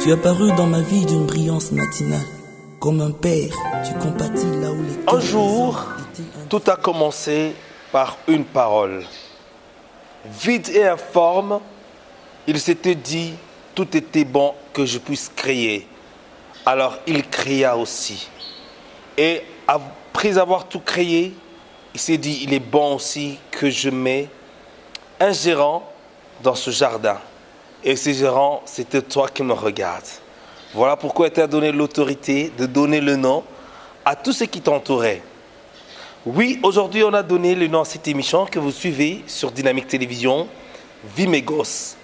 Tu es apparu dans ma vie d'une brillance matinale. Comme un père, tu compatis là où les... Un jour, tout a commencé par une parole. Vide et informe, il s'était dit, tout était bon que je puisse créer. Alors il créa aussi. Et après avoir tout créé, il s'est dit, il est bon aussi que je mets un gérant dans ce jardin. Et ce gérant, c'était toi qui me regardes. Voilà pourquoi il t'a donné l'autorité de donner le nom à tout ce qui t'entourait. Oui, aujourd'hui, on a donné le nom à cette émission que vous suivez sur Dynamique Télévision, Vimegos,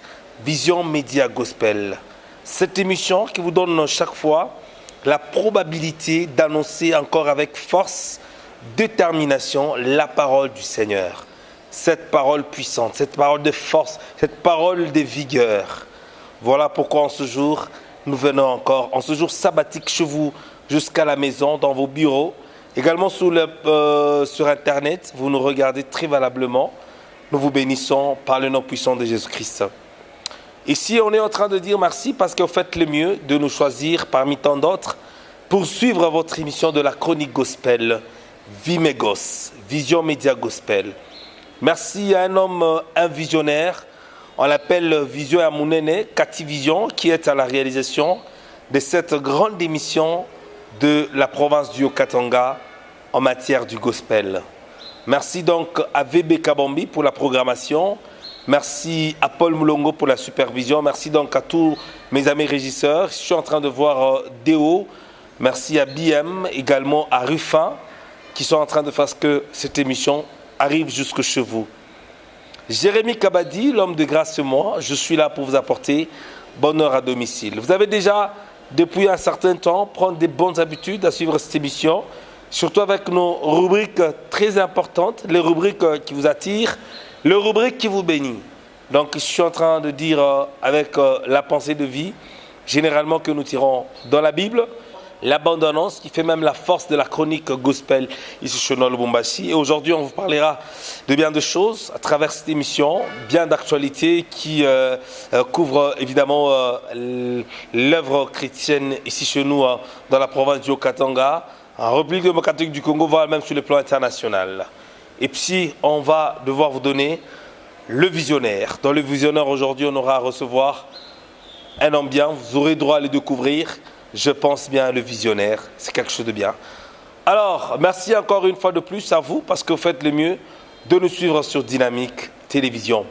Vision Média Gospel. Cette émission qui vous donne chaque fois la probabilité d'annoncer encore avec force, détermination, la parole du Seigneur. Cette parole puissante, cette parole de force, cette parole de vigueur. Voilà pourquoi en ce jour, nous venons encore, en ce jour sabbatique chez vous, jusqu'à la maison, dans vos bureaux, également sur Internet, vous nous regardez très valablement. Nous vous bénissons par le nom puissant de Jésus-Christ. Ici, on est en train de dire merci parce que vous faites le mieux de nous choisir parmi tant d'autres pour suivre votre émission de la chronique gospel, Vimegos, Vision Média Gospel. Merci à un homme, un visionnaire, on l'appelle Vision Amounene, Kati Vision, qui est à la réalisation de cette grande émission de la province du Haut-Katanga en matière du gospel. Merci donc à VB Kabambi pour la programmation. Merci à Paul Moulongo pour la supervision. Merci donc à tous mes amis régisseurs. Je suis en train de voir Déo. Merci à BM, également à Ruffin, qui sont en train de faire que cette émission arrive jusque chez vous. Jérémy Kabadi, l'homme de grâce, moi, je suis là pour vous apporter bonheur à domicile. Vous avez déjà, depuis un certain temps, prendre des bonnes habitudes à suivre cette émission, surtout avec nos rubriques très importantes, les rubriques qui vous attirent, les rubriques qui vous bénissent. Donc, je suis en train de dire avec la pensée de vie, généralement que nous tirons dans la Bible, l'abandonnance qui fait même la force de la chronique gospel ici chez nous, Lubumbashi. Et aujourd'hui, on vous parlera de bien de choses à travers cette émission, bien d'actualités qui couvre évidemment l'œuvre chrétienne ici chez nous dans la province du Haut-Katanga, en République démocratique du Congo, voire même sur le plan international. Et puis, on va devoir vous donner le visionnaire. Dans le visionnaire, aujourd'hui, on aura à recevoir un homme bien, vous aurez droit à le découvrir. Je pense bien le visionnaire, c'est quelque chose de bien. Alors, merci encore une fois de plus à vous parce que vous faites le mieux de nous suivre sur Dynamique Télévision.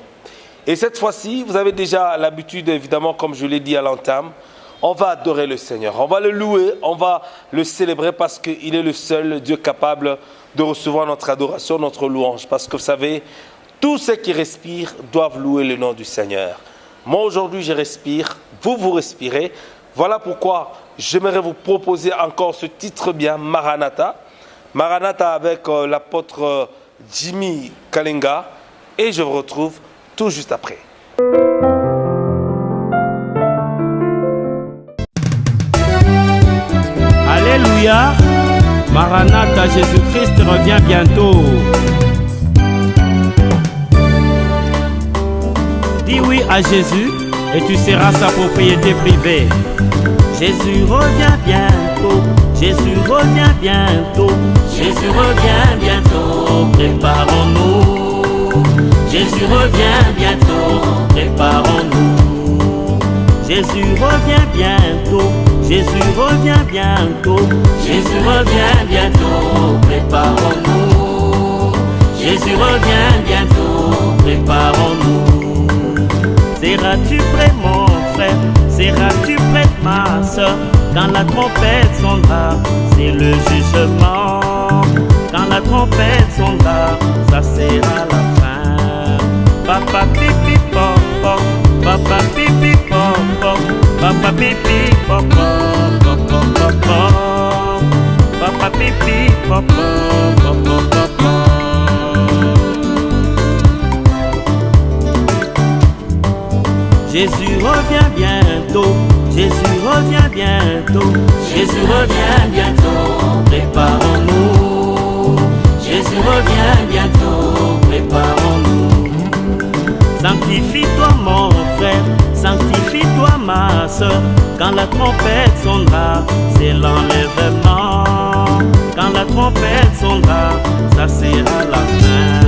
Et cette fois-ci, vous avez déjà l'habitude, évidemment, comme je l'ai dit à l'entame, on va adorer le Seigneur, on va le louer, on va le célébrer parce qu'il est le seul Dieu capable de recevoir notre adoration, notre louange. Parce que vous savez, tous ceux qui respirent doivent louer le nom du Seigneur. Moi, aujourd'hui, je respire, vous respirez. Voilà pourquoi j'aimerais vous proposer encore ce titre bien, Maranatha. Maranatha avec l'apôtre Jimmy Kalenga. Et je vous retrouve tout juste après. Alléluia. Maranatha, Jésus-Christ revient bientôt. Dis oui à Jésus et tu seras sa propriété privée. Jésus revient bientôt, Jésus revient bientôt, Jésus revient bientôt, préparons-nous. Jésus revient bientôt, préparons-nous. Jésus revient bientôt, Jésus revient bientôt, Jésus revient bientôt, préparons-nous. Jésus revient bientôt, préparons-nous. Seras-tu prêt mon frère? Seras-tu prête ma soeur? Quand la trompette sonnera, c'est le jugement. Quand la trompette sonnera, ça sera la fin. Papa pipi pop, papa pipi pop, papa pipi pop, papa pipi pop, Jésus revient bientôt, Jésus revient bientôt, Jésus revient bientôt, préparons-nous. Jésus revient bientôt, préparons-nous. Sanctifie-toi mon frère, Sanctifie-toi ma soeur, quand la trompette sonnera, c'est l'enlèvement. Quand la trompette sonnera, ça sera la fin.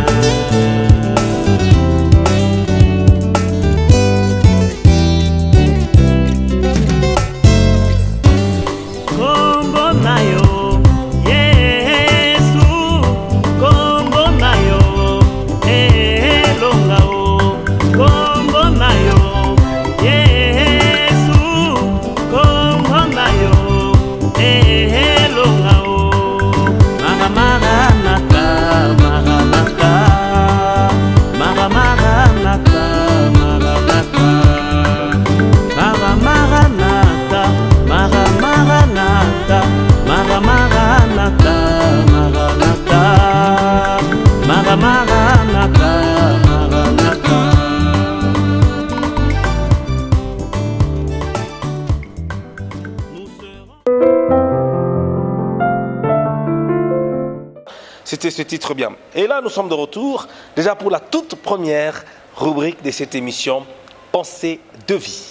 C'était ce titre bien. Et là, nous sommes de retour, déjà pour la toute première rubrique de cette émission, Pensée de vie.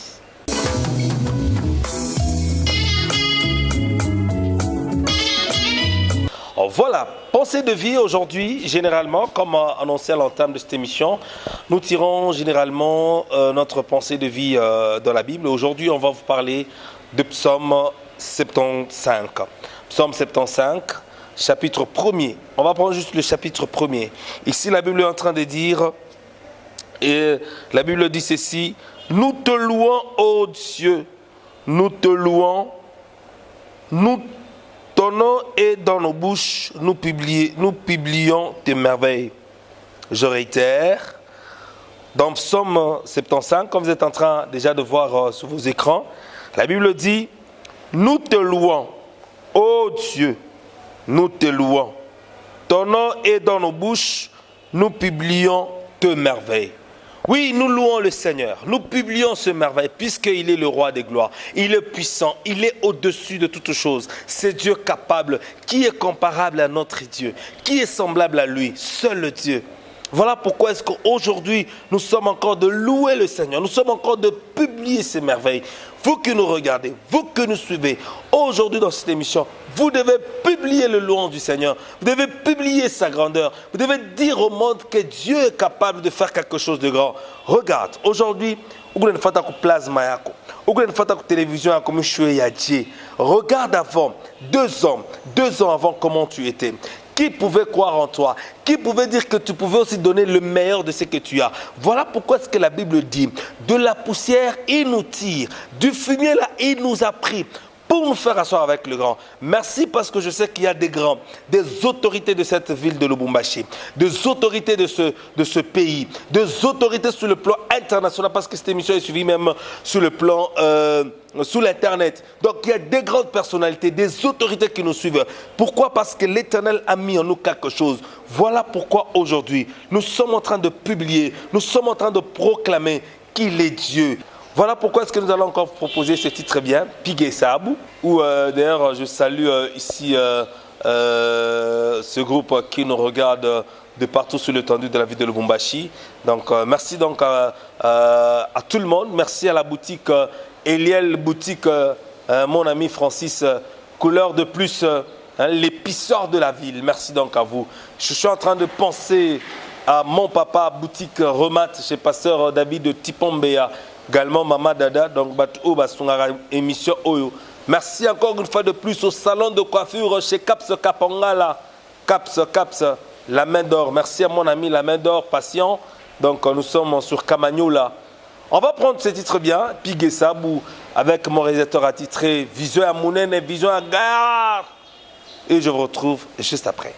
Voilà, Pensée de vie aujourd'hui, généralement, comme annoncé à l'entame de cette émission, nous tirons généralement notre pensée de vie dans la Bible. Aujourd'hui, on va vous parler de Psaume 75. Psaume 75. Chapitre 1er. On va prendre juste le chapitre 1er. Ici, la Bible est en train de dire, et la Bible dit ceci: nous te louons, ô Dieu, nous te louons, nous ton nom est dans nos bouches, nous publions tes merveilles. Je réitère, dans Psaume 75, comme vous êtes en train déjà de voir sur vos écrans, la Bible dit, nous te louons, ô Dieu, nous te louons. Ton nom est dans nos bouches, nous publions tes merveilles. Oui, nous louons le Seigneur, nous publions ce merveille, puisqu'il est le roi des gloires. Il est puissant, il est au-dessus de toutes choses. C'est Dieu capable, qui est comparable à notre Dieu, qui est semblable à lui, seul le Dieu. Voilà pourquoi est-ce qu'aujourd'hui, nous sommes encore de louer le Seigneur, nous sommes encore de publier ces merveilles. Vous qui nous regardez, vous que nous suivez, aujourd'hui dans cette émission, vous devez publier le louange du Seigneur, vous devez publier sa grandeur, vous devez dire au monde que Dieu est capable de faire quelque chose de grand. Regarde, aujourd'hui, regarde avant, 2 ans avant comment tu étais. Qui pouvait croire en toi? Qui pouvait dire que tu pouvais aussi donner le meilleur de ce que tu as? Voilà pourquoi est-ce que la Bible dit, de la poussière, il nous tire, du fumier là, il nous a pris, pour nous faire asseoir avec le grand. Merci parce que je sais qu'il y a des grands, des autorités de cette ville de Lubumbashi, des autorités de ce pays, des autorités sur le plan international, parce que cette émission est suivie même sur le plan, sur l'internet. Donc il y a des grandes personnalités, des autorités qui nous suivent. Pourquoi? Parce que l'Éternel a mis en nous quelque chose. Voilà pourquoi aujourd'hui, nous sommes en train de publier, nous sommes en train de proclamer qu'il est Dieu. Voilà pourquoi est-ce que nous allons encore proposer ce titre bien, Pigué Sabou, où d'ailleurs je salue ici ce groupe qui nous regarde de partout sur l'étendue de la ville de Lubumbashi. Donc merci donc à tout le monde, merci à la boutique Eliel Boutique, mon ami Francis, couleur de plus, l'épiceur de la ville. Merci donc à vous. Je suis en train de penser à mon papa, boutique Remat, chez pasteur David de Tipombea. Également Mama Dada, donc émission Oyo. Merci encore une fois de plus au salon de coiffure chez Caps Kapangala. Caps, la main d'or. Merci à mon ami la main d'or, patient. Donc nous sommes sur Kamagnola. On va prendre ce titre bien, Pigué Sabou, avec mon réalisateur attitré, Vision à Mounen et Vision à Gare. Et je vous retrouve juste après.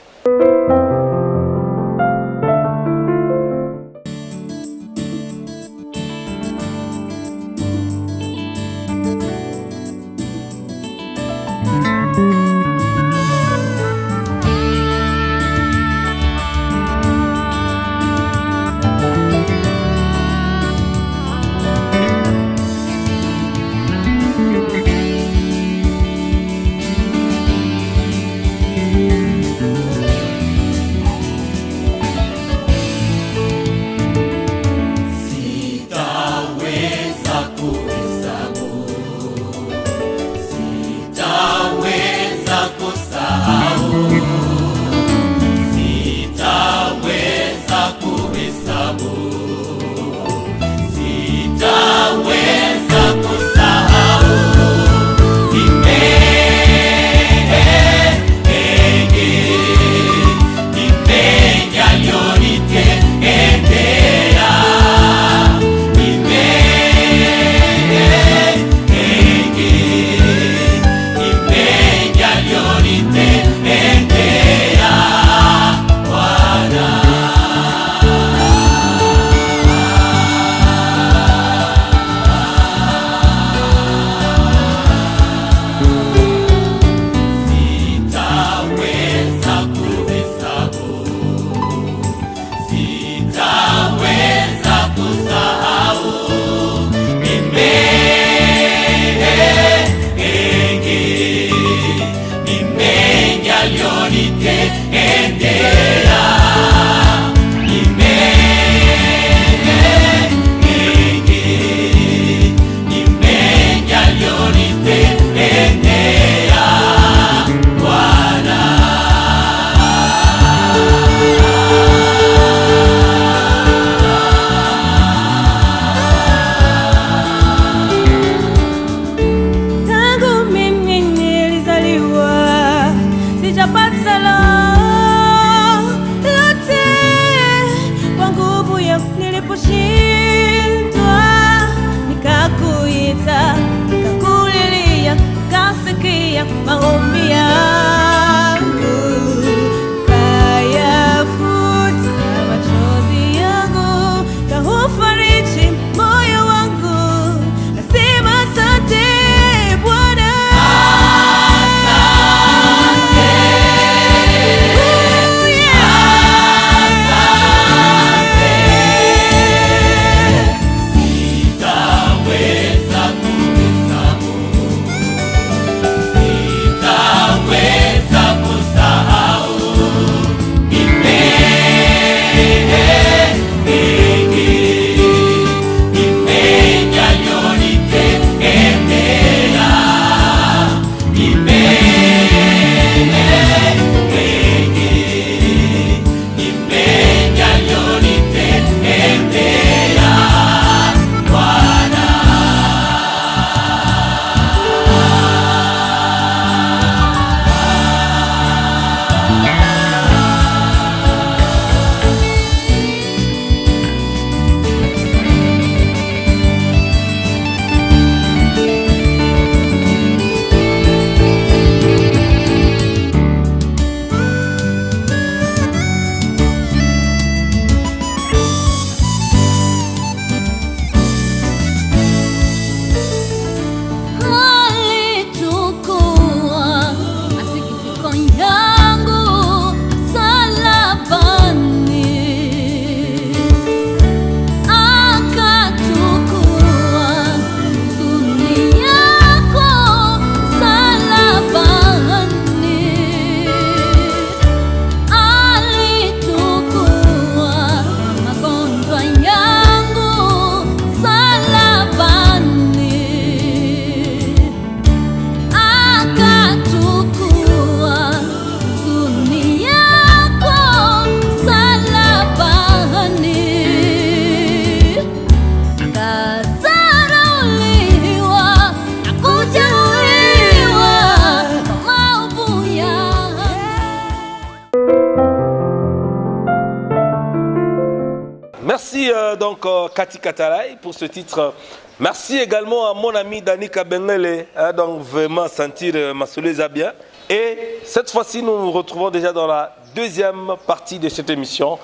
Merci donc Cathy Katalay pour ce titre. Merci également à mon ami Dani Kabengele, donc vraiment sentir Massolé Zabia. Et cette fois-ci, nous nous retrouvons déjà dans la deuxième partie de cette émission,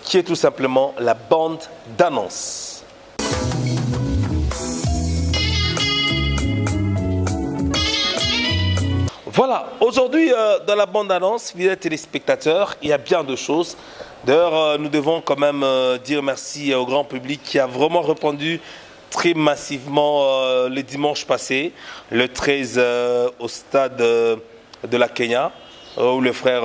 qui est tout simplement la bande d'annonce. Voilà, aujourd'hui dans la bande d'annonce, fidèles téléspectateurs, il y a bien de choses. D'ailleurs, nous devons quand même dire merci au grand public qui a vraiment répondu très massivement le dimanche passé, le 13 au stade de la Kenya, où le frère,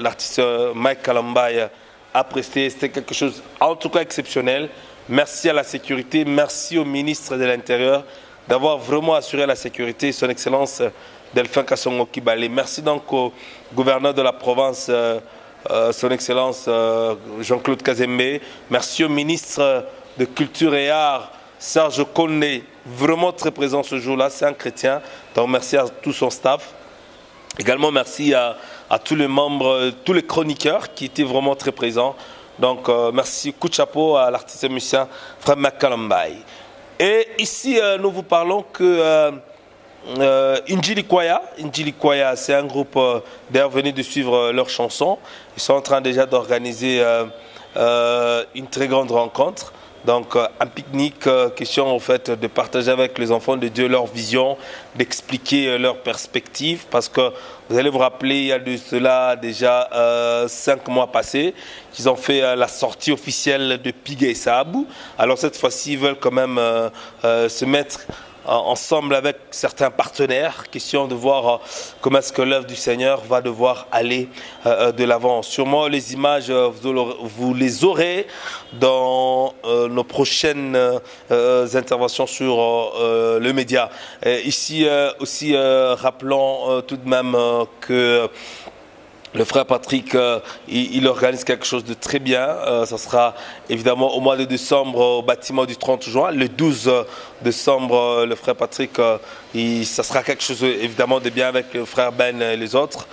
l'artiste Mike Kalambai a presté. C'était quelque chose en tout cas exceptionnel. Merci à la sécurité, merci au ministre de l'Intérieur d'avoir vraiment assuré la sécurité, son Excellence Delphin Kassongo Kibale. Merci donc au gouverneur de la province, son Excellence Jean-Claude Kazembe. Merci au ministre de Culture et Arts, Serge Konde, vraiment très présent ce jour-là, c'est un chrétien. Donc merci à tout son staff. Également merci à tous les membres, tous les chroniqueurs qui étaient vraiment très présents. Donc merci, coup de chapeau à l'artiste musicien Frère Makalambai. Et ici nous vous parlons que Injili Kwaya, c'est un groupe d'ailleurs venez de suivre leurs chansons. Ils sont en train déjà d'organiser une très grande rencontre. Donc un pique-nique, question en fait de partager avec les enfants de Dieu leur vision, d'expliquer leur perspective, parce que vous allez vous rappeler, il y a de cela déjà 5 mois passés, qu'ils ont fait la sortie officielle de Piga et Saabou. Alors cette fois-ci, ils veulent quand même se mettre ensemble avec certains partenaires, question de voir comment est-ce que l'œuvre du Seigneur va devoir aller de l'avant. Sûrement les images, vous les aurez dans nos prochaines interventions sur le média. Ici aussi, rappelons tout de même que le frère Patrick, il organise quelque chose de très bien. Ça sera évidemment au mois de décembre au bâtiment du 30 juin. Le 12 décembre, le frère Patrick, ça sera quelque chose évidemment de bien avec le frère Ben et les autres.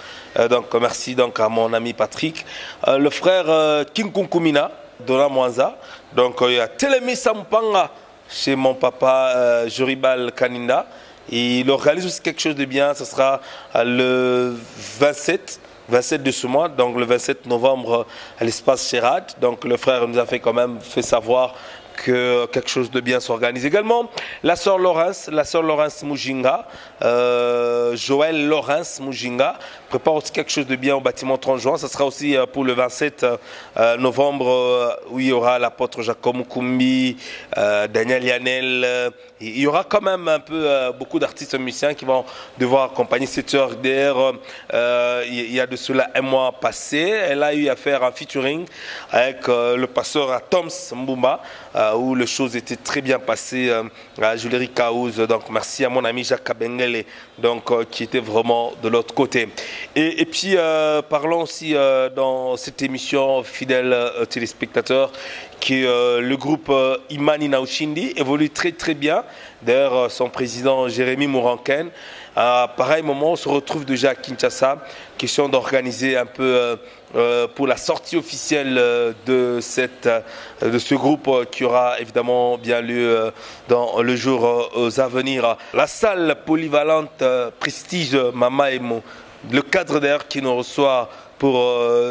Donc merci donc à mon ami Patrick. Le frère King Kunkumina, Dona Mwanza. Donc il y a Telemi Sampanga chez mon papa Joribal Kaninda. Il organise aussi quelque chose de bien. Ce sera le 27 de ce mois, donc le 27 novembre à l'espace Chérad. Donc le frère nous a fait savoir que quelque chose de bien s'organise. Également, la sœur Laurence Mujinga, Joël Laurence Mujinga, prépare aussi quelque chose de bien au bâtiment 30 juin. Ça sera aussi pour le 27 novembre, où il y aura l'apôtre Jacob Mukumbi, Daniel Yanel. Il y aura quand même un peu beaucoup d'artistes musiciens qui vont devoir accompagner cette heure d'air. Il y a de cela un mois passé, elle a eu à faire un featuring avec le pasteur Toms Mbumba, où les choses étaient très bien passées à Juléry Kaouz. Donc merci à mon ami Jacques Kabengele, donc qui était vraiment de l'autre côté. Et puis parlons aussi dans cette émission, fidèles téléspectateurs, qui le groupe Imani Naushindi évolue très très bien. D'ailleurs, son président Jérémy Mouranken, à pareil moment, on se retrouve déjà à Kinshasa, question d'organiser un peu pour la sortie officielle de ce groupe qui aura évidemment bien lieu dans le jour à venir. La salle polyvalente Prestige Mama Emo, le cadre d'ailleurs qui nous reçoit pour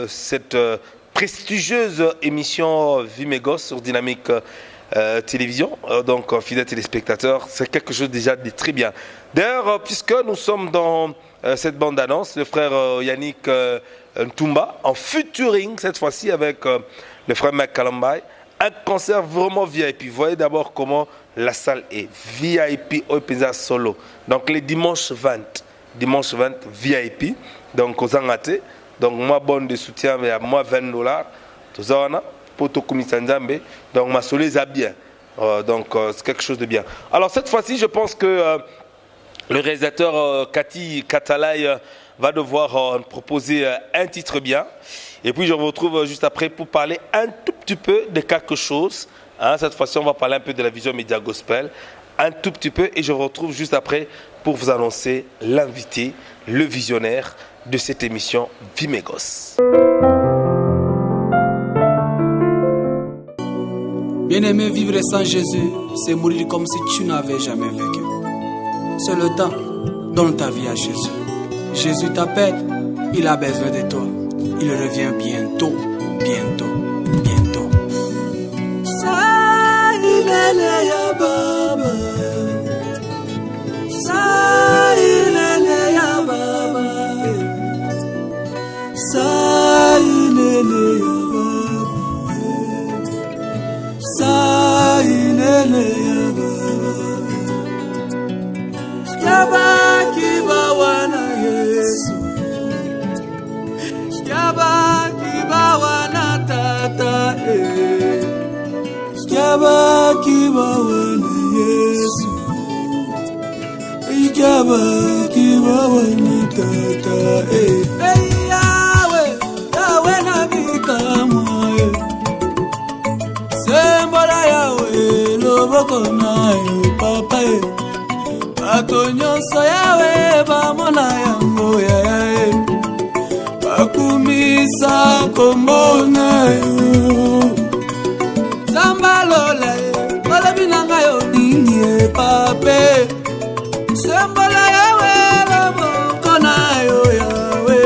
cette prestigieuse émission Vimegos sur Dynamique Télévision. Donc fidèles téléspectateurs, c'est quelque chose déjà de très bien. D'ailleurs, puisque nous sommes dans cette bande d'annonce, le frère Yannick Ntumba en featuring cette fois-ci avec le frère Mike Kalambai, un concert vraiment VIP. Vous voyez d'abord comment la salle est VIP Openza Solo. Donc les dimanches 20 VIP, donc aux Angate. Donc moi bonne de soutien mais à moi $20 tout ça pour tout Nzambe. Donc ma solé bien. Donc c'est quelque chose de bien. Alors cette fois-ci, je pense que le réalisateur Cathy Katalay va devoir proposer un titre bien. Et puis je vous retrouve juste après pour parler un tout petit peu de quelque chose. Cette fois-ci, on va parler un peu de la vision média gospel. Un tout petit peu. Et je vous retrouve juste après pour vous annoncer l'invité, le visionnaire de cette émission Vimegos. Bien-aimé, vivre sans Jésus, c'est mourir comme si tu n'avais jamais vécu. C'est le temps, donne ta vie à Jésus. Jésus t'appelle, il a besoin de toi. Il revient bientôt, bientôt, bientôt. Yabaki bawana Yesu, yabaki bawana Tata, yabaki bawana Yesu, yabaki bawana Tata, Yahweh, Yahweh na bikama, sembola Yahweh loboko na Papa. Bato nyonso yawe bamona yango yae bakumisa kombo na yo Zambalola balobi na ngai odingi pape sembola yawe loboko na yo yawe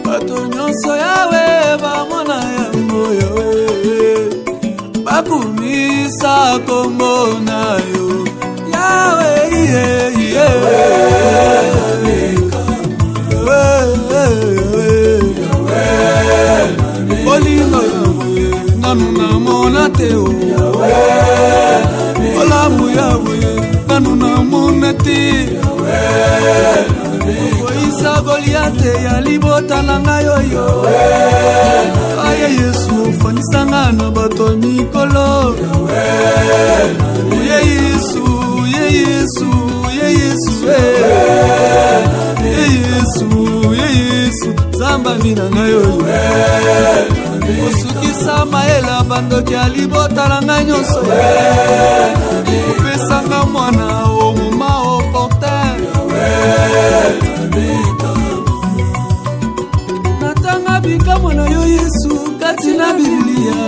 bato nyonso yawe bamona yango yawe bakumisa kombo na yo Yahweh, Olingo Yahweh, nanu na mona teo. Olamu Yahweh, nanu na mona te. Oisa Goliate ya libota na ngayo yo. Aye Yesu, fanisanga na bato mikolo. Yesu, Yesu, Yesu, Yesu, Zamba vina ngayo. Osukisa maela bandoki alibota na nganyonso. Opesanga mwana o moma opportun. Natanga bikamo na yo Yesu kati na Biblia.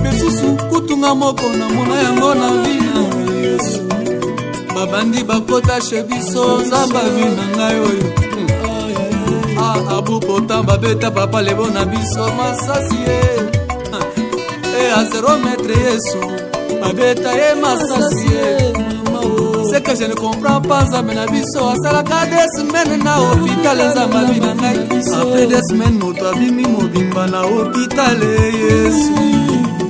Mesusu kutunga moko na mona yango na vina Yesu. Babandi bakota shebiso Zamba vina ngayo. Abu potamba beta papa lebo na biso masasi a 0 mètre Yesu babeta ye masasi c'est que je ne comprends pas Zamba na biso asalaka des semaines na hôpital Zamba vina ngai après des semaines moto abimi mobimba na hôpital Yesu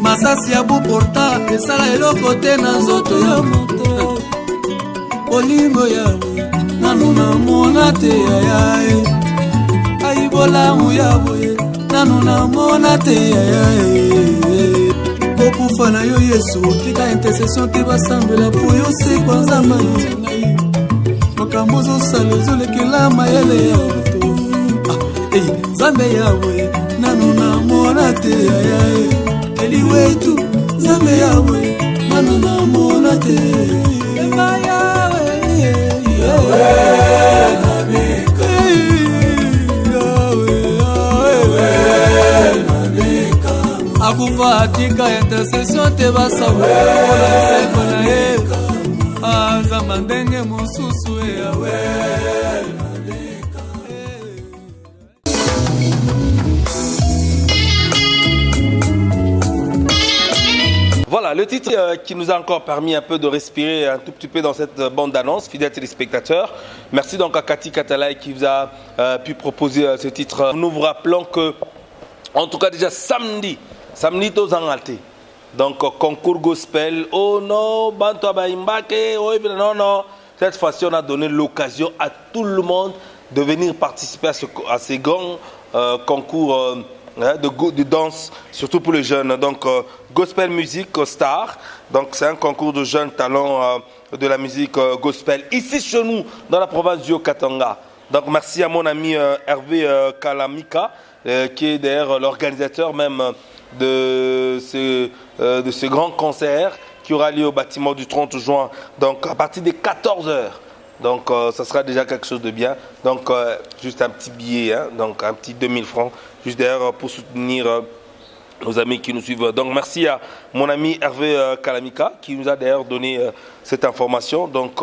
masasi ya bu porta esala eloko te na nzoto ya moto olingo yawe nanu na mona te yae Aibolamu Yahweh, nanu na mona te kokufa na yo Yesu, tika intercession te basambela po yo se kwa Nzamba makambo zosala ezolekela mayele ya moto Nzambe Yahweh, nanu na mona te eliwetu Nzambe Yahweh, nanu na mona te Ema Yahweh, Yahweh Akufa atika intercession te basabela seko na ye Nzamba ndenge mosusu Yawe. Voilà, le titre qui nous a encore permis un peu de respirer un tout petit peu dans cette bande-annonce, fidèles téléspectateurs. Merci donc à Cathy Catalaï qui vous a pu proposer ce titre. Nous vous rappelons que, en tout cas déjà samedi aux Angalté, donc concours gospel, oh non, Banto Abaimbake, oh non, cette fois-ci on a donné l'occasion à tout le monde de venir participer à ces grands concours de danse, surtout pour les jeunes. Donc Gospel Music Star, donc c'est un concours de jeunes talents de la musique gospel ici chez nous dans la province du Haut-Katanga. Donc merci à mon ami Hervé Kalamika qui est d'ailleurs l'organisateur même de ce grand concert qui aura lieu au bâtiment du 30 juin, donc à partir des 14h. Donc ça sera déjà quelque chose de bien. Donc juste un petit billet, hein, donc un petit 2000 francs, juste d'ailleurs pour soutenir nos amis qui nous suivent. Donc merci à mon ami Hervé Kalamika qui nous a d'ailleurs donné cette information. Donc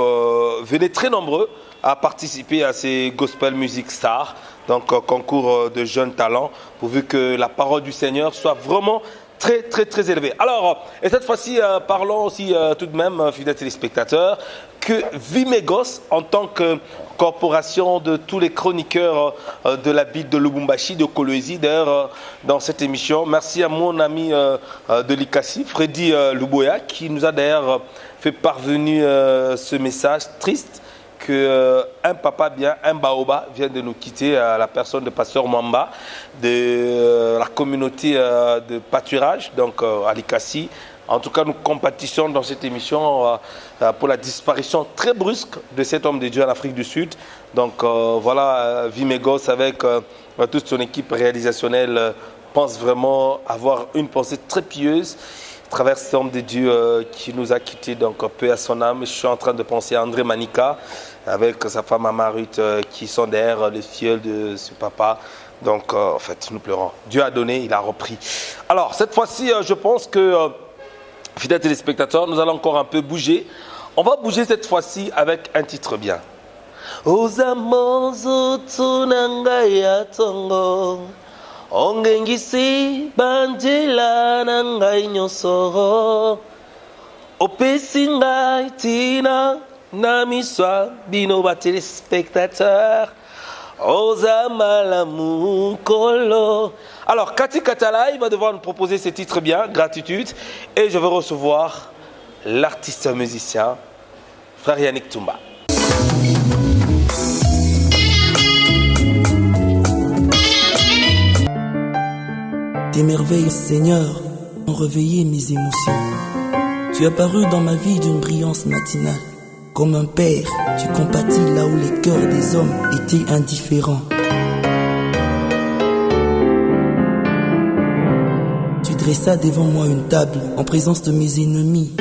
venez très nombreux à participer à ces Gospel Music Stars, donc concours de jeunes talents, pourvu que la parole du Seigneur soit vraiment très très très élevée. Alors, et cette fois-ci, parlons aussi tout de même, fidèles téléspectateurs, que Vimegos, en tant que corporation de tous les chroniqueurs de la ville de Lubumbashi, de Kolwezi, d'ailleurs dans cette émission, merci à mon ami de l'ICASI, Freddy Luboya, qui nous a d'ailleurs fait parvenir ce message triste que un papa bien, un baoba vient de nous quitter, à la personne de Pasteur Mwamba de la communauté de pâturage, donc à l'ICASI. En tout cas, nous compatissons dans cette émission pour la disparition très brusque de cet homme de Dieu en Afrique du Sud. Donc voilà, Vimegos avec toute son équipe réalisationnelle pense vraiment avoir une pensée très pieuse à travers cet homme de Dieu qui nous a quittés, donc peu à son âme. Je suis en train de penser à André Manika avec sa femme Amarut qui sont derrière les filleuls de ce papa. Donc en fait, nous pleurons. Dieu a donné, il a repris. Alors cette fois-ci, je pense que, fidèles téléspectateurs, nous allons encore un peu bouger. On va bouger cette fois-ci avec un titre bien. Ozamozo tunangaya tongo ongengisi banjela nangai nyosoro opesi ngai tina namiswa bino ba téléspectateurs ozamalamu kolo. Alors Kati Katala, il va devoir nous proposer ce titre bien, Gratitude, et je vais recevoir l'artiste musicien Frère Yannick Toumba. Tes merveilles, Seigneur, ont réveillé mes émotions. Tu as paru dans ma vie d'une brillance matinale. Comme un père, tu compatis là où les cœurs des hommes étaient indifférents. Tu dressas devant moi une table en présence de mes ennemis.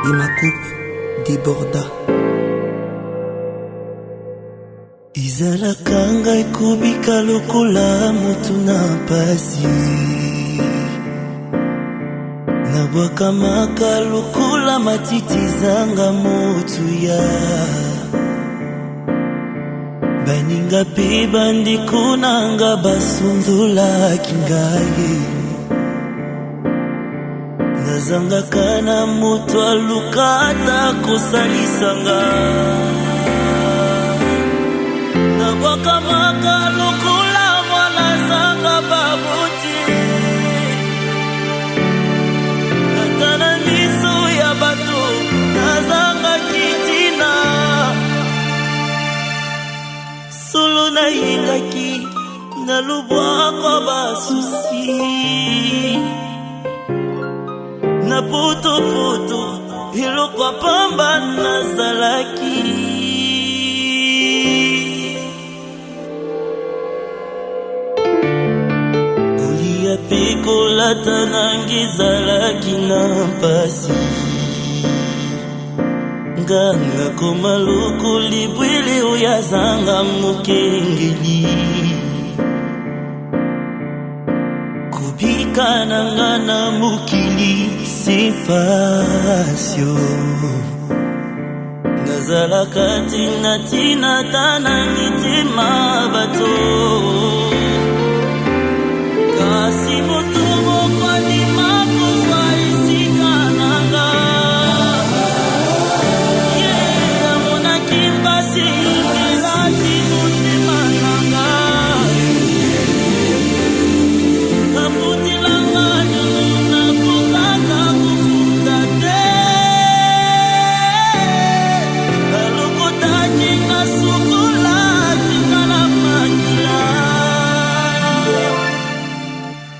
Et ma coupe déborda. Izalaka ngai kubika lokola mutu na pasi nabwakamaka lokola matiti zanga motuya baninga pe bandeko nanga basundolaki ngai nazangaka na moto aluka ata kosalisanga Wakamaka lukula mwana zanga babuti Natana miso ya bato Nazanga kitina Solo na yingaki Nalubwa kwa basusi Na poto poto Hilo kwa pamba nazalaki Pikolata nangizalaki na mpasi Nganga komaluku libwili uyazanga mukengeli Kubika nangana mukili sifasyo Nazalaka tina tina tana mitima bato Kasi mutumo kwa di makuzwa isikananga Yeah, muna kimbasi ingilati mutimananga Kafuti langa nyuna kukaka kufundate Kalukutaki na sukulati kana makila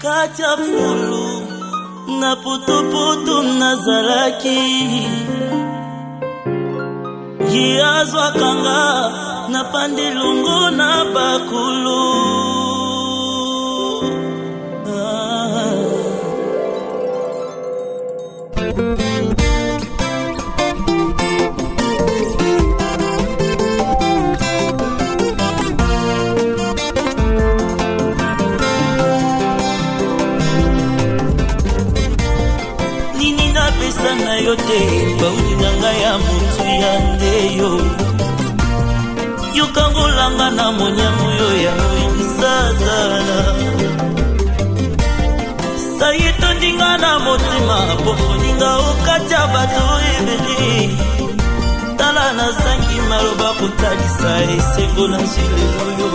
Katia fulu na putuputu nazalaki Yiyazwa kanga na pandilungu na bakulu kopesa na yo te bauninga ngai ya mutu ya ndeyo yokangolanga na monyamu yo ya moyisazala saye tondinga na motima pokoninga okatya bato ebele tala nazangi maloba kotalisa esengo na zileloyo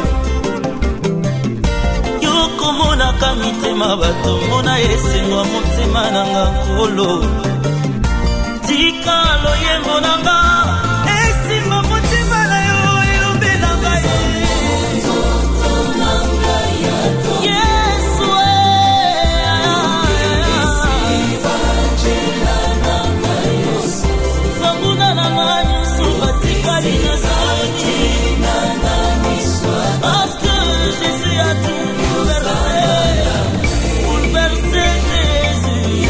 yokomonaka mitema bato mona esengo motema nanga nkolo tika loyembo nanga esimba motema na yo elobelanga parce que Jésus a tout bouleversé Jésus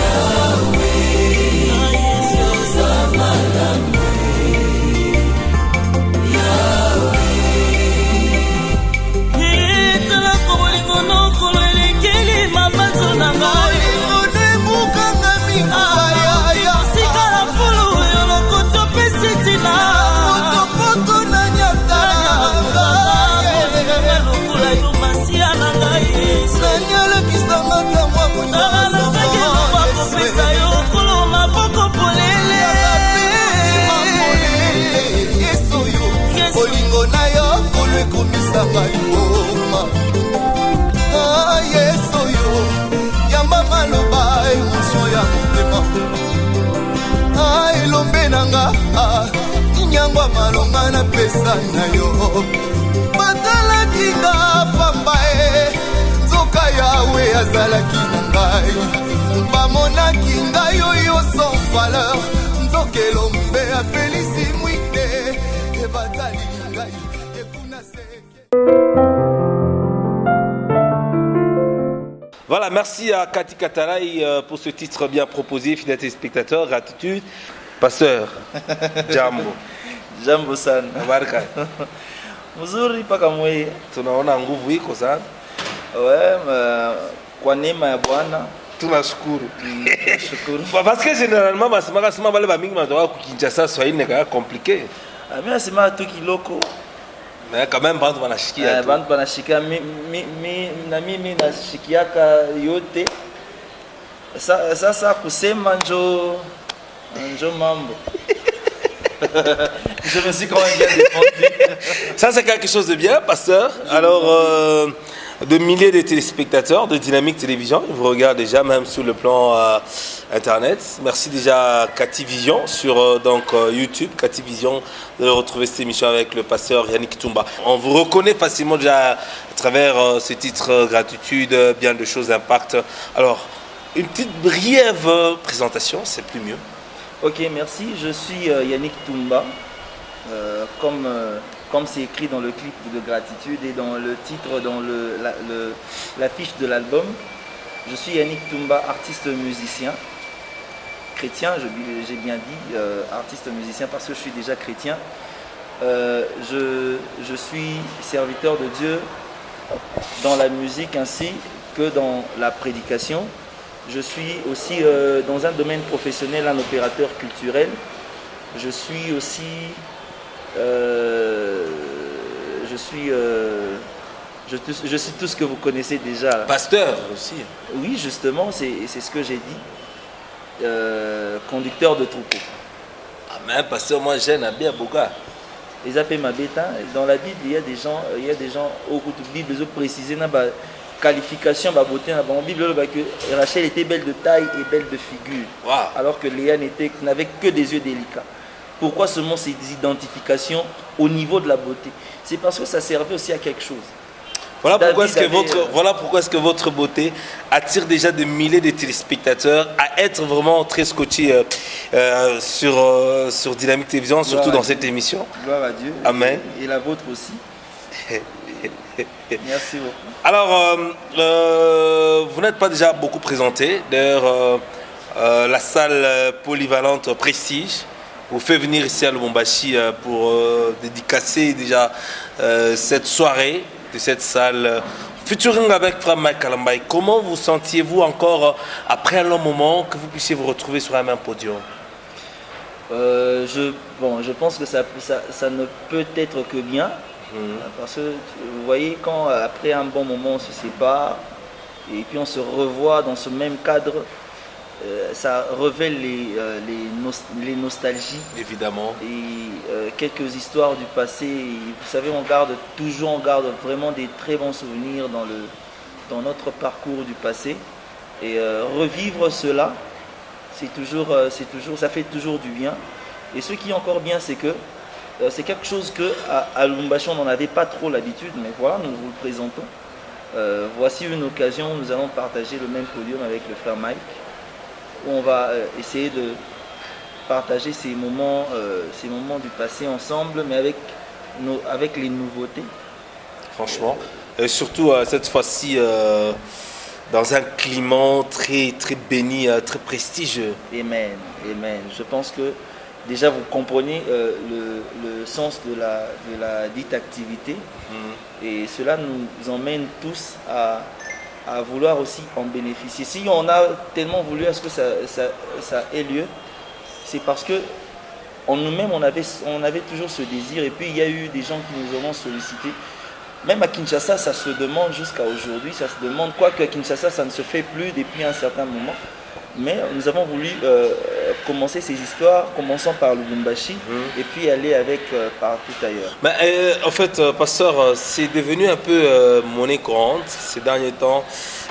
et la kolingo nokolo elekeli mabanzo na ngai onemukanga mingaya sikala fulu yolokoto pesitina poto na nyata lokula yo masia na ngai nanyalekisanga kamwa kopesa yo kolo maboko polele yesu yo olingo na yo kolo ekomisanga yoma yesu yo yamba maloba emosio ya motema elombe nanga inyangwa malonga na pesa na yo batalakinga pamba nzoka yawe azalaki na ngai bamonaki ngai oyo sans valeur nzoka elombe apelisi mwite ebatali ngai ekuna seke. Voilà, merci à Cathy Katalaï pour ce titre bien proposé, fidèles téléspectateurs, gratitude. Pasteur, Jambo. Jambo sana. Baraka. Mzuri paka mwe. Tunaona nguvu iko sana. Kwa neema ya Bwana tunashukuru. Tunashukuru. Parce que généralement basimaka bale ba mingi matoka ku Kinshasa Swahili ne ka compliqué. Mimi nasema tu kiloko. Mais quand même bantu banashikia. Bantu banashikia mimi nashikiaka yote. Sasa kusema njo mambo. Je me suis quand même bien défendu. Ça c'est quelque chose de bien, pasteur. Alors de milliers de téléspectateurs de Dynamique Télévision, ils vous regardent déjà même sur le plan internet. Merci déjà à Cathy Vision sur YouTube, Cathy Vision, de retrouver cette émission avec le pasteur Yannick Toumba. On vous reconnaît facilement déjà à travers ce titre Gratitude, bien de choses d'impact. Alors, une petite brève présentation, c'est plus mieux. Ok, merci. Je suis Yannick Toumba, comme c'est écrit dans le clip de Gratitude et dans le titre, dans l'affiche de l'album. Je suis Yannick Toumba, artiste musicien, chrétien, j'ai bien dit, artiste musicien parce que je suis déjà chrétien. Je suis serviteur de Dieu dans la musique ainsi que dans la prédication. Je suis aussi dans un domaine professionnel, un opérateur culturel. Je suis aussi... je suis tout ce que vous connaissez déjà. Pasteur aussi. Oui, justement, c'est ce que j'ai dit. Conducteur de troupeau. Ah mais pasteur, moi j'aime bien Boga. Ils appellent ma bêta. Dans la Bible, il y a des gens au cours de la Bible, ils ont précisé dans la qualification, la beauté, dans la Bible, que Rachel était belle de taille et belle de figure. Wow. Alors que Léa n'avait que des yeux délicats. Pourquoi seulement ces identifications au niveau de la beauté? C'est parce que ça servait aussi à quelque chose. Voilà pourquoi est-ce que votre beauté attire déjà des milliers de téléspectateurs à être vraiment très scotchés sur Dynamique Télévision, surtout dans cette émission. Gloire à Dieu. Amen. Et la vôtre aussi. Merci beaucoup. Alors, vous n'êtes pas déjà beaucoup présenté. D'ailleurs, la salle polyvalente Prestige vous fait venir ici à Lubumbashi pour dédicacer déjà cette soirée de cette salle Featuring avec Frère Mike Kalambay, comment vous sentiez-vous encore après un long moment que vous puissiez vous retrouver sur un même podium? Je pense que ça ne peut être que bien. Parce que vous voyez, quand après un bon moment on se sépare et puis on se revoit dans ce même cadre, ça révèle les nostalgies. Évidemment. Et quelques histoires du passé. Et vous savez, on garde vraiment des très bons souvenirs dans notre parcours du passé. Et revivre cela, ça fait toujours du bien. Et ce qui est encore bien, c'est que c'est quelque chose qu'à Lubumbashi, on n'en avait pas trop l'habitude, mais voilà, nous vous le présentons. Voici une occasion où nous allons partager le même podium avec le frère Mike, où on va essayer de partager ces moments du passé ensemble, mais avec les nouveautés. Franchement. Et surtout, cette fois-ci, dans un climat très, très béni, très prestigieux. Amen, amen. Je pense que déjà vous comprenez le sens de la dite activité. Et cela nous emmène tous à vouloir aussi en bénéficier. Si on a tellement voulu à ce que ça ait lieu, c'est parce que en nous-mêmes on avait toujours ce désir, et puis il y a eu des gens qui nous ont sollicités. Même à Kinshasa, ça se demande jusqu'à aujourd'hui, ça se demande, quoique à Kinshasa ça ne se fait plus depuis un certain moment. Mais nous avons voulu commencer ces histoires, commençant par Lubumbashi, et puis aller avec partout ailleurs. Mais, en fait, pasteur, c'est devenu un peu monnaie courante ces derniers temps.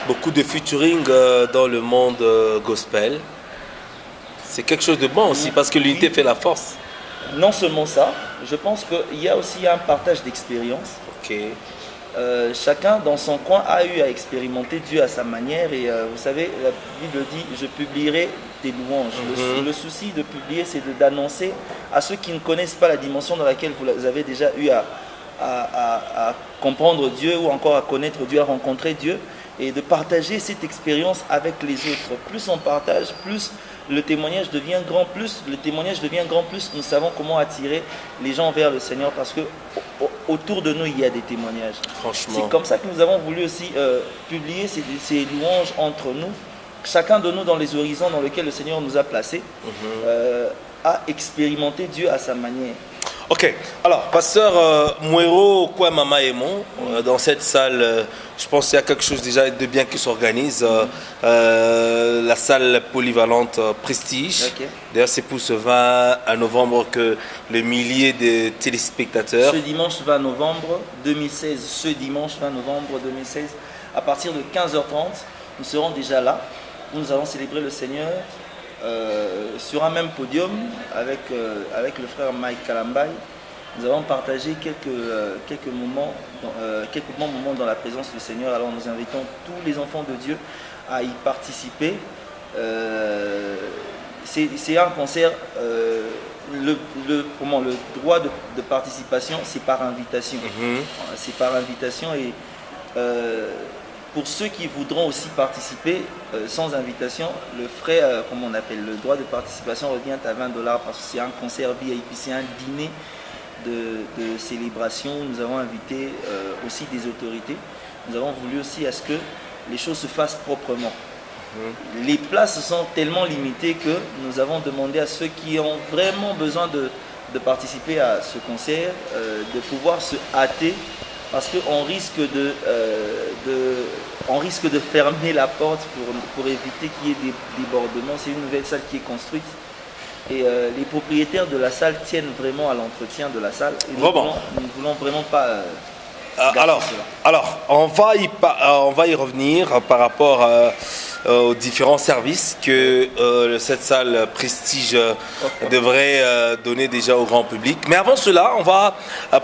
Beaucoup de featuring dans le monde gospel. C'est quelque chose de bon aussi, parce que l'unité fait la force. Non seulement ça, je pense qu'il y a aussi un partage d'expérience. Ok. Chacun dans son coin a eu à expérimenter Dieu à sa manière, et vous savez, la Bible dit je publierai des louanges. Le souci de publier, c'est d'annoncer à ceux qui ne connaissent pas la dimension dans laquelle vous avez déjà eu à comprendre Dieu, ou encore à connaître Dieu, à rencontrer Dieu, et de partager cette expérience avec les autres. Plus on partage, plus le témoignage devient grand, plus nous savons comment attirer les gens vers le Seigneur, parce que autour de nous il y a des témoignages. Franchement. C'est comme ça que nous avons voulu aussi publier ces louanges entre nous, chacun de nous dans les horizons dans lesquels le Seigneur nous a placés, à expérimenter Dieu à sa manière. Ok, alors, pasteur Mouero Kouamama Aimon, dans cette salle, je pense qu'il y a quelque chose déjà de bien qui s'organise. La salle polyvalente Prestige. Okay. D'ailleurs, c'est pour ce 20 novembre que le millier de téléspectateurs. Ce dimanche 20 novembre 2016, à partir de 15h30, nous serons déjà là. Nous allons célébrer le Seigneur. Sur un même podium avec le frère Mike Kalambay. Nous avons partagé quelques moments dans la présence du Seigneur. Alors nous invitons tous les enfants de Dieu à y participer. C'est un concert, le droit de participation, c'est par invitation. C'est par invitation, et pour ceux qui voudront aussi participer sans invitation, le frais, le droit de participation revient à $20, parce que c'est un concert VIP, c'est un dîner de célébration. Nous avons invité aussi des autorités. Nous avons voulu aussi à ce que les choses se fassent proprement. Les places sont tellement limitées que nous avons demandé à ceux qui ont vraiment besoin de participer à ce concert de pouvoir se hâter, parce qu'on risque de fermer la porte pour éviter qu'il y ait des débordements. C'est une nouvelle salle qui est construite, et les propriétaires de la salle tiennent vraiment à l'entretien de la salle. Et nous ne voulons vraiment pas... Alors, on va y revenir par rapport aux différents services que cette salle Prestige devrait donner déjà au grand public. Mais avant cela, on va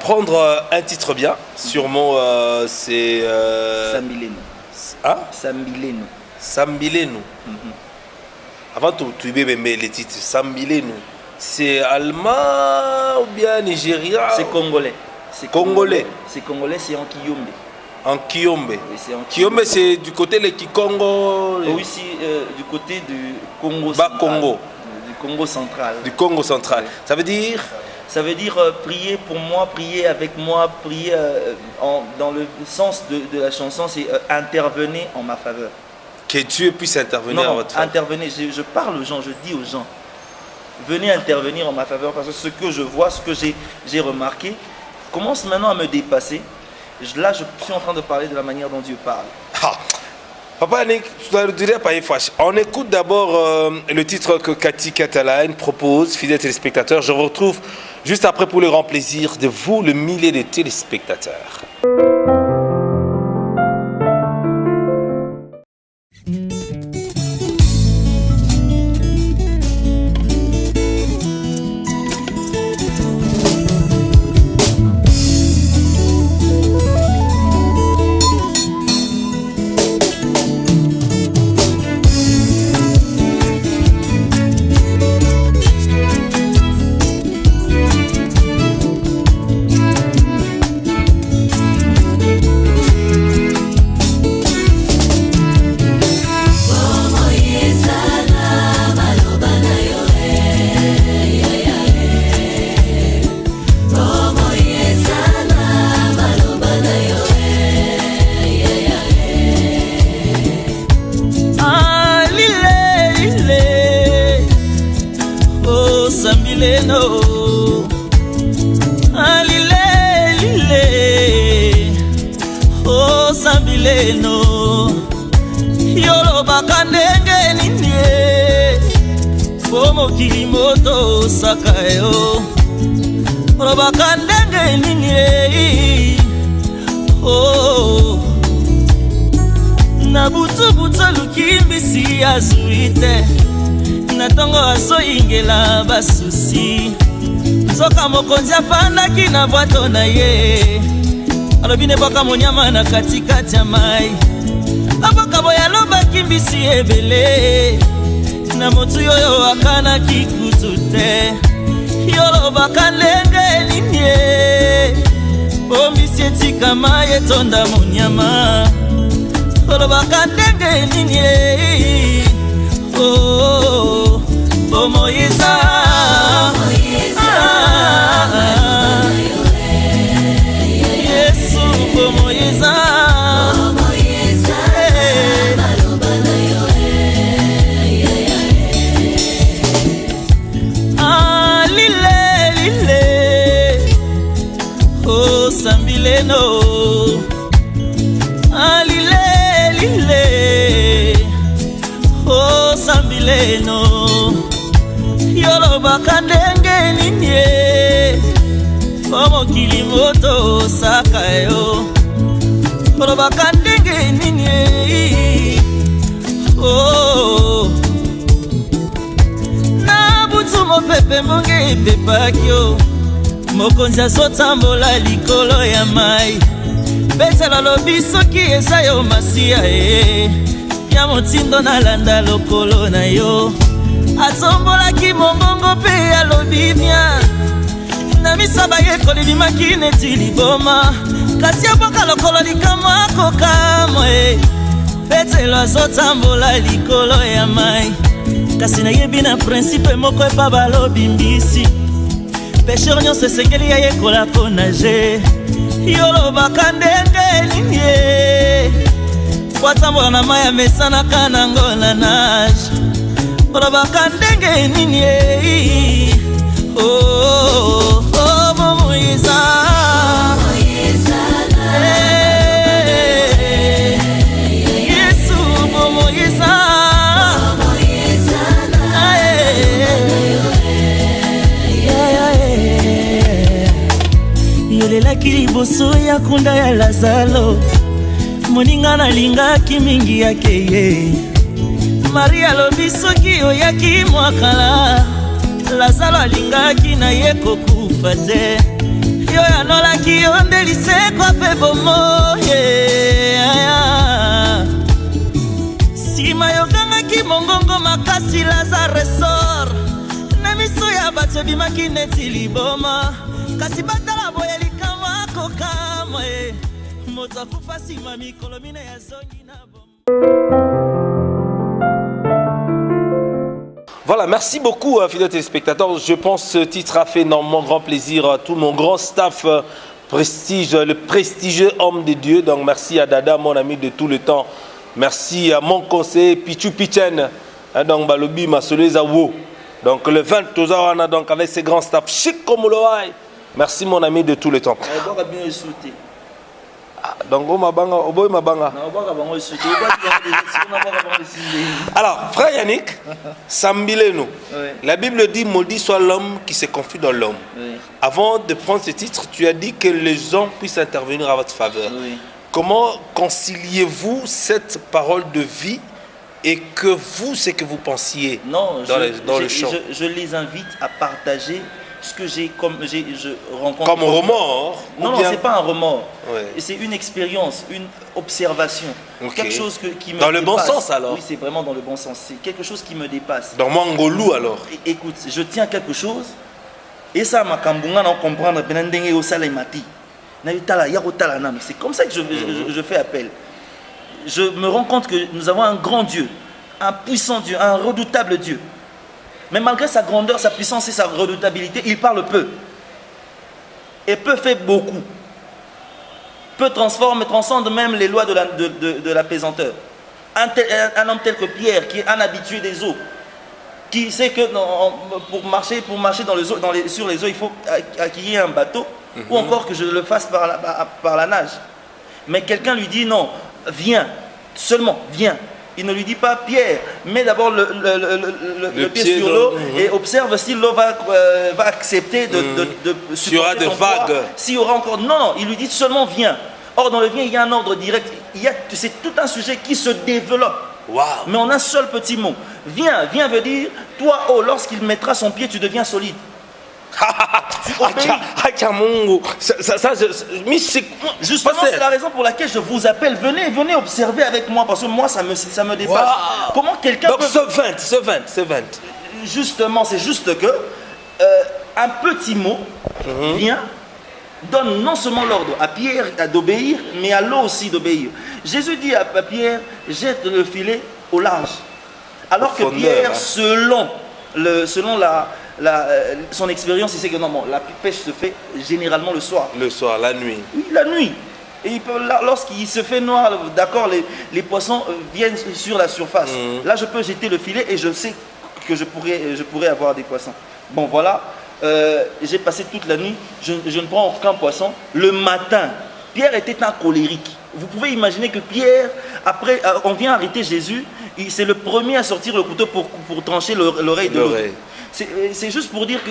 prendre un titre bien. Sûrement, c'est... Sambileno. Hein? Sambileno. Sambileno. Avant tout, tu veux aimer les titres. Sambileno. C'est allemand ou bien nigérien? C'est congolais. C'est congolais. C'est congolais, c'est en Kiyombe. En Kiyombe. Oui, c'est en Kiyombe, c'est du côté de Kikongo. Oui, c'est du côté du Congo central. Congo. Du Congo central. Oui. Du Congo central. Oui. Ça veut dire Ça veut dire prier pour moi, prier avec moi, prier dans le sens de la chanson, c'est intervenez en ma faveur. Que Dieu puisse intervenir en votre faveur. Intervenez, je parle aux gens, je dis aux gens, venez intervenir en ma faveur parce que ce que je vois, ce que j'ai remarqué, commence maintenant à me dépasser. Là, je suis en train de parler de la manière dont Dieu parle. Ah. Papa Yannick, on écoute d'abord le titre que Cathy Catalan propose, fidèles téléspectateurs. Je vous retrouve juste après pour le grand plaisir de vous, le millier de téléspectateurs. Sakayo Robakandenge nini oh Nabutu buta lukimbisi azuite Natongo aso ingela basusi Soka mokonzi afanda kina bwato na ye Alobine boka monyama na katikati ya mai Aboka boya loba kimbisi ebele Na motu yoyo akana kikutute Yolo bakalenge linye Bombisi etika maye tonda munyama Yolo bakalenge linye Oh, oh Moïsa Yesu, oh Moïsa Sambileno alile lile oh sambileno yolo bakandenge ninye omo kilimoto sakayo yolo bakandenge ninye oh na butu mo pepe monge pepakyo Mokonzi azotambola likolo ya mai Betela lobi soki eza yo masiya Ya motindo nalanda lokolo na yo Atombolaki mongongo pe alobi via Na misaba yekoli limaki neti liboma Kasi aboka lokolo likama kokamo Betela azotambola likolo ya mai Kasi na yebi na principe moko epa balobi mbisi Pêcheur nyonso esengeli ya yekola po nage Yolobaka ndenge nini Watambola na mai amesanaka nango na nage Yolobaka ndenge nini Oh, oh, Moïsa Yesu, Moïsa Yolelaki liboso ya kunda ya Lazalo Moninga nalingaki mingi yake ye Maria lobi soki oyaki mwakala Lazalo alingaki na ye kokufa te Yo yanolaki yo nde lisekwa pe bomo Sima yogangaki mongongo makasi Lazare sor Na miso ya bato bimaki neti liboma Kasi batala boye likama kokama Moto akufa sima mikolo mine ya zongi na bomba. Voilà, merci beaucoup, fidèles téléspectateurs. Je pense que ce titre a fait énormément grand plaisir à tout mon grand staff prestige, le prestigieux homme de Dieu. Donc, merci à Dada, mon ami de tout le temps. Merci à mon conseiller, Pichu Pichen. Donc, Balobi, Masolé Zawo. Donc, le 20, donc, avec ses grands staffs, chic comme l'oaï. Merci, mon ami de tout le temps. Donc, alors, frère Yannick, Sambileno, la Bible dit maudit soit l'homme qui se confie dans l'homme. Oui. Avant de prendre ce titre, tu as dit que les hommes puissent intervenir à votre faveur. Oui. Comment conciliez-vous cette parole de vie et que vous, c'est que vous pensiez dans le chant? Je les invite à partager ce que j'ai je rencontre. Comme remords? Non, non, c'est pas un remords. Ouais. C'est une expérience, une observation. Okay. Quelque chose qui me dépasse. Dans le bon sens alors? Oui, c'est vraiment dans le bon sens. C'est quelque chose qui me dépasse. Dans Mangolou alors? Écoute, je tiens quelque chose et ça m'a kambunga na comprendre benandenge au salemati. C'est comme ça que je fais appel. Je me rends compte que nous avons un grand Dieu, un puissant Dieu, un redoutable Dieu. Mais malgré sa grandeur, sa puissance et sa redoutabilité, il parle peu. Et peu fait beaucoup. Peu transcende même les lois de la pesanteur. Un homme tel que Pierre, qui est un habitué des eaux, qui sait que pour marcher sur les eaux, il faut acquérir un bateau, ou encore que je le fasse par la nage. Mais quelqu'un lui dit non, viens, seulement viens. Il ne lui dit pas Pierre, mets d'abord le pied sur l'eau et observe si l'eau va accepter de supporter ton poids. S'il y aura encore... Non, il lui dit seulement viens. Or dans le viens, il y a un ordre direct. C'est tout un sujet qui se développe. Wow. Mais on a un seul petit mot. Viens, viens veut dire, toi, lorsqu'il mettra son pied, tu deviens solide. Justement, c'est la raison pour laquelle je vous appelle. Venez observer avec moi, parce que moi, ça me dépasse. Wow. Comment quelqu'un peut... ce 20. Justement, c'est juste que un petit mot vient, donne non seulement l'ordre à Pierre d'obéir, mais à l'eau aussi d'obéir. Jésus dit à Pierre, jette le filet au large. Alors que Pierre, selon son expérience, il sait que non, la pêche se fait généralement le soir. Le soir, la nuit. Oui, la nuit. Et lorsqu'il se fait noir, d'accord, les poissons viennent sur la surface. Là, je peux jeter le filet et je sais que je pourrais avoir des poissons. Bon, voilà. J'ai passé toute la nuit, je ne prends aucun poisson. Le matin, Pierre était un colérique. Vous pouvez imaginer que Pierre, après, on vient arrêter Jésus, c'est le premier à sortir le couteau pour trancher l'oreille de l'autre. C'est juste pour dire que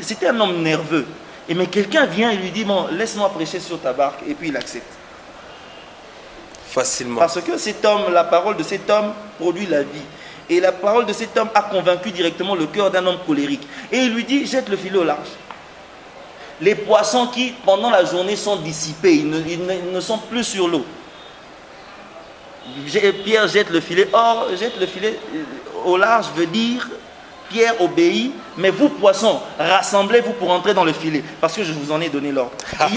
c'était un homme nerveux. Mais quelqu'un vient et lui dit, bon, laisse-moi prêcher sur ta barque, et puis il accepte. Facilement. Parce que la parole de cet homme produit la vie. Et la parole de cet homme a convaincu directement le cœur d'un homme colérique. Et il lui dit, jette le filet au large. Les poissons qui, pendant la journée, sont dissipés, ils ne sont plus sur l'eau. Pierre jette le filet. Or, jette le filet au large veut dire, Pierre obéit, mais vous, poissons, rassemblez-vous pour entrer dans le filet. Parce que je vous en ai donné l'ordre. Il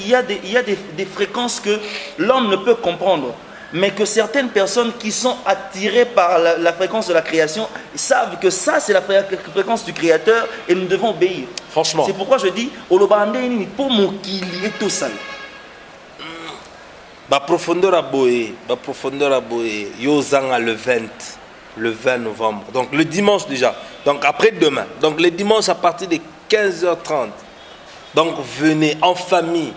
y a des fréquences que l'homme ne peut comprendre. Mais que certaines personnes qui sont attirées par la fréquence de la création savent que ça, c'est la fréquence du Créateur et nous devons obéir. Franchement. C'est pourquoi je dis, pour mon qu'il est tout seul. Ma profondeur à boé, Yozanga le 20 novembre. Donc le dimanche déjà. Donc après-demain. Donc le dimanche à partir de 15h30. Donc venez en famille.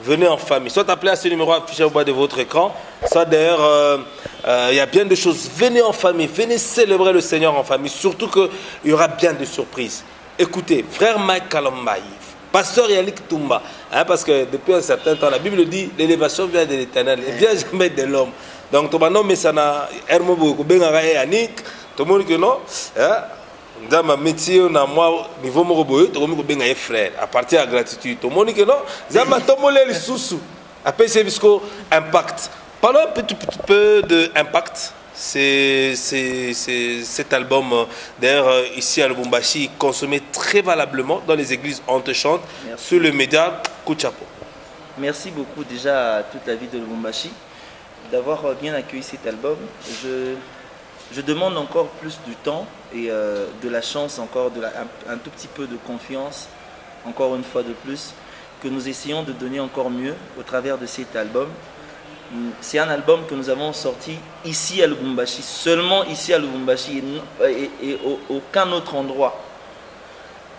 Venez en famille. Soit appelez à ce numéro affiché au bas de votre écran. Soit d'ailleurs, il y a bien de choses. Venez en famille. Venez célébrer le Seigneur en famille. Surtout qu'il y aura bien de surprises. Écoutez, frère Mike Kalambaï, pasteur Yannick Tumba, parce que depuis un certain temps, la Bible dit l'élévation vient de l'Éternel, elle vient jamais de l'homme. Donc, tout le monde, mais ça n'a pas beaucoup de Yannick, tout le monde dit non. Dans ma métier, na moi niveau mo boye to ko benga frère à partir de la gratitude to moni que non zama to molé les sous après c'est bisco impact parlons un petit peu de impact. C'est cet album d'ailleurs ici à Lubumbashi consommé très valablement dans les églises on te chante. Merci. Sur le média coup de chapeau. Merci beaucoup déjà à toute la ville de Lubumbashi d'avoir bien accueilli cet album. Je demande encore plus du temps et de la chance, encore un tout petit peu de confiance, encore une fois de plus, que nous essayons de donner encore mieux au travers de cet album. C'est un album que nous avons sorti ici à Lubumbashi, seulement ici à Lubumbashi et aucun autre endroit.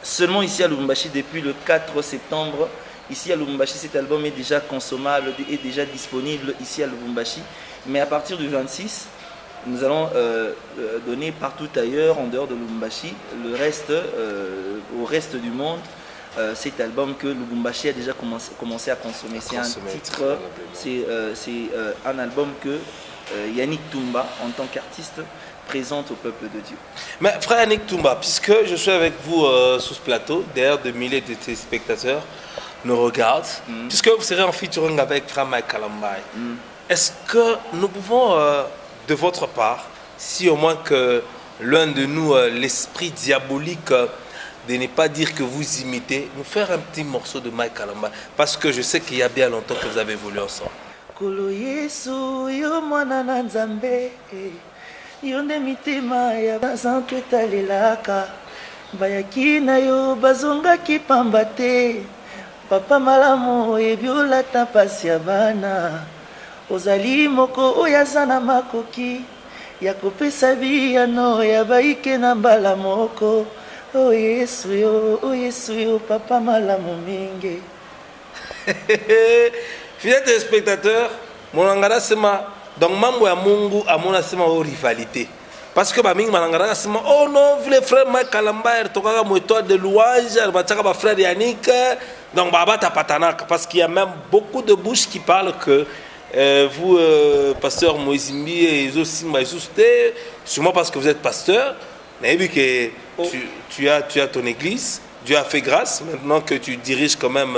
Seulement ici à Lubumbashi depuis le 4 septembre. Ici à Lubumbashi, cet album est déjà consommable, est déjà disponible ici à Lubumbashi. Mais à partir du 26, nous allons donner partout ailleurs, en dehors de Lubumbashi, le reste, au reste du monde, cet album que Lubumbashi a déjà commencé à consommer. C'est un titre, c'est un album que Yannick Toumba, en tant qu'artiste, présente au peuple de Dieu. Mais frère Yannick Toumba, puisque je suis avec vous sur ce plateau, derrière des milliers de téléspectateurs nous regardent, puisque vous serez en featuring avec frère Mike Kalambai, est-ce que nous pouvons, de votre part, si au moins que l'un de nous, l'esprit diabolique, de ne pas dire que vous imitez, nous faire un petit morceau de Mike Kalambai, parce que je sais qu'il y a bien longtemps que vous avez évolué ensemble. Kolo Yesu yo mwana na Nzambe yo nde mitema ya bazantu etalelaka bayaki na yo bazongaki pamba te papa malamu oyebi olata mpasi ya bana ozali moko oyo aza na makoki ya kopesa biyano ya bayike na mbala moko o Yesu yo papa malamu mingi. Fidèles téléspectateurs, mon angara sema donc mambo ya Mungu amona sema o rivalité. Parce que bamingi manangara sema oh non, les frères Mike Kalambai tokaka mo étoile de louange, bataka ba frère Yannick. Donc baba tapatanaka parce qu'il y a même beaucoup de bouches qui parlent que vous pasteur Moïsimbi et aussi Maïsouste, sûrement parce que vous êtes pasteur, mais vu que tu as ton église, Dieu a fait grâce maintenant que tu diriges quand même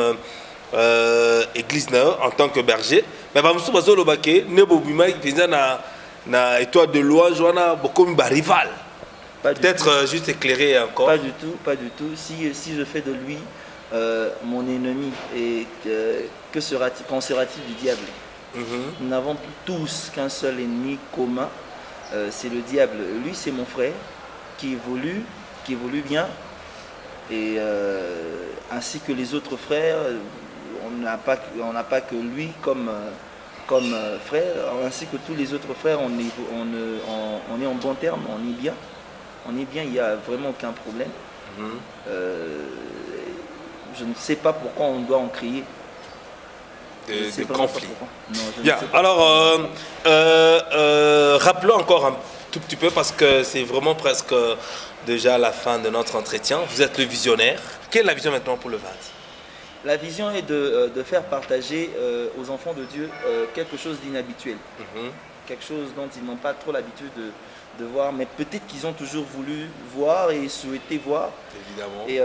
église en tant que berger, mais bamusu bazolo bake ne bobima penza na étoile de louange wana bokomi ba rival. Peut-être juste éclairer encore. Pas du tout. Si je fais de lui mon ennemi, et qu'en sera-t-il du diable? Nous n'avons tous qu'un seul ennemi commun, c'est le diable. Lui, c'est mon frère qui évolue bien, et ainsi que les autres frères. On n'a pas que lui comme frère, ainsi que tous les autres frères, on est en bon terme, on est bien, il n'y a vraiment aucun problème. Je ne sais pas pourquoi on doit en crier. Des conflits. Bien, alors rappelons encore un tout petit peu parce que c'est vraiment presque déjà la fin de notre entretien. Vous êtes le visionnaire. Quelle est la vision maintenant pour le VAD? La vision est de faire partager aux enfants de Dieu quelque chose d'inhabituel, quelque chose dont ils n'ont pas trop l'habitude de voir, mais peut-être qu'ils ont toujours voulu voir et souhaité voir. Évidemment. Et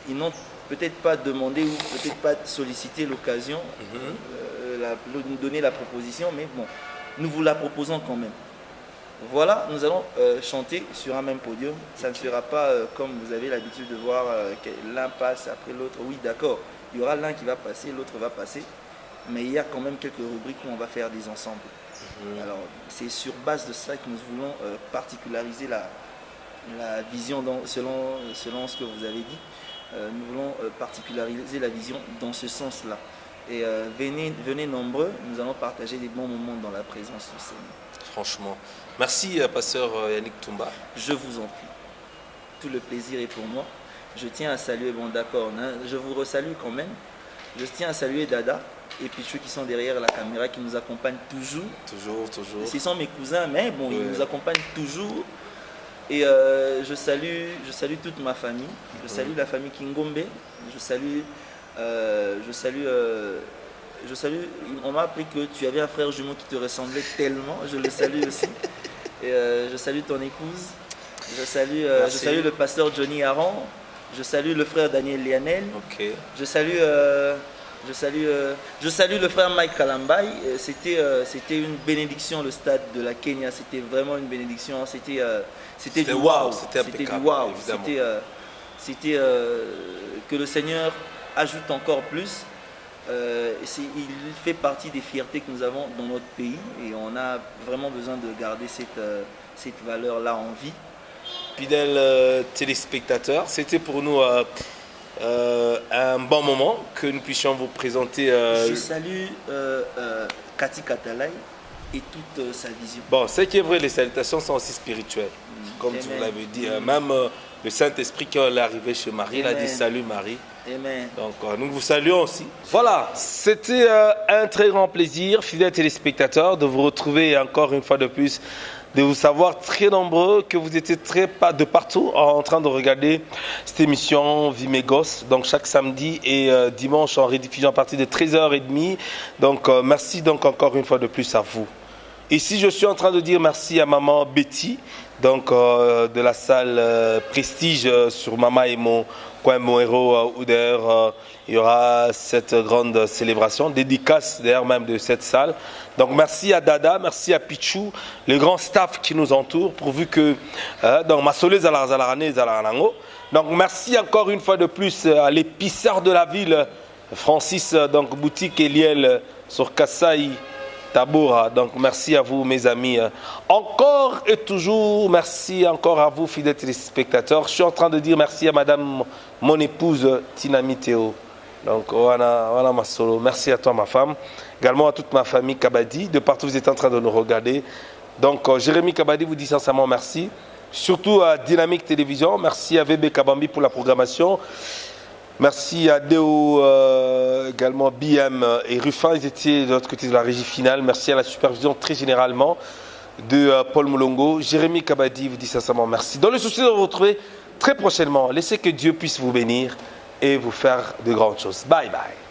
ils n'ont peut-être pas demandé ou peut-être pas sollicité l'occasion, nous donner la proposition, mais bon, nous vous la proposons quand même. Voilà, nous allons chanter sur un même podium. Ça ne sera pas comme vous avez l'habitude de voir, l'un passe après l'autre. Oui, d'accord, il y aura l'un qui va passer, l'autre va passer. Mais il y a quand même quelques rubriques où on va faire des ensembles. Alors, c'est sur base de ça que nous voulons particulariser la vision selon ce que vous avez dit. Nous voulons particulariser la vision dans ce sens-là. Et venez nombreux, nous allons partager des bons moments dans la présence du Seigneur. Franchement. Merci, pasteur Yannick Toumba. Je vous en prie. Tout le plaisir est pour moi. Je tiens à saluer, bon d'accord, je vous resalue quand même. Je tiens à saluer Dada et puis ceux qui sont derrière la caméra qui nous accompagnent toujours. Toujours. Ce sont mes cousins, mais bon, ils nous accompagnent toujours. Et je salue toute ma famille. Je salue la famille Kingombe. Je salue, on m'a appris que tu avais un frère jumeau qui te ressemblait tellement. Je le salue aussi. Et je salue ton épouse. Je salue le pasteur Johnny Aron. Je salue le frère Daniel Lianel. Okay. Je salue le frère Mike Kalambai. C'était une bénédiction, le stade de la Kenya. C'était vraiment une bénédiction. C'était du wow. C'était du wow. C'était que le Seigneur ajoute encore plus. Il fait partie des fiertés que nous avons dans notre pays et on a vraiment besoin de garder cette valeur-là en vie. Fidèles téléspectateurs, c'était pour nous un bon moment que nous puissions vous présenter. Je salue Cathy Katalay et toute sa vision. Bon, ce qui est vrai, les salutations sont aussi spirituelles. Comme tu vous l'avais dit, même le Saint-Esprit, quand il est arrivé chez Marie, il a dit salut Marie. Amen. Donc nous vous saluons aussi. Voilà, c'était un très grand plaisir, fidèles téléspectateurs, de vous retrouver encore une fois de plus, de vous savoir très nombreux, que vous étiez de partout en train de regarder cette émission Vie mes gosses. Donc chaque samedi et dimanche en rediffusion à partir de 13h30. Donc merci donc encore une fois de plus à vous. Ici je suis en train de dire merci à maman Betty, donc de la salle Prestige sur Mama et mon coin, mon héros Ouder. Il y aura cette grande célébration, dédicace d'ailleurs même de cette salle. Donc merci à Dada, merci à Pichou, le grand staff qui nous entoure, pourvu que donc donc merci encore une fois de plus à l'épiceur de la ville, Francis, donc boutique Eliel sur Kassai Tabora. Donc merci à vous mes amis. Encore et toujours merci encore à vous fidèles téléspectateurs. Je suis en train de dire merci à madame mon épouse Tina Miteo. Donc voilà ma solo. Merci à toi ma femme. Également à toute ma famille Kabadi. De partout vous êtes en train de nous regarder. Donc Jérémy Kabadi vous dit sincèrement merci. Surtout à Dynamique Télévision. Merci à VB Kabambi pour la programmation. Merci à Deo, également BM et Ruffin, ils étaient de l'autre côté de la régie finale. Merci à la supervision très généralement de Paul Moulongo. Jérémy Kabadi vous dit sincèrement merci. Dans le souci de vous retrouver très prochainement, laissez que Dieu puisse vous bénir et vous faire de grandes choses. Bye bye.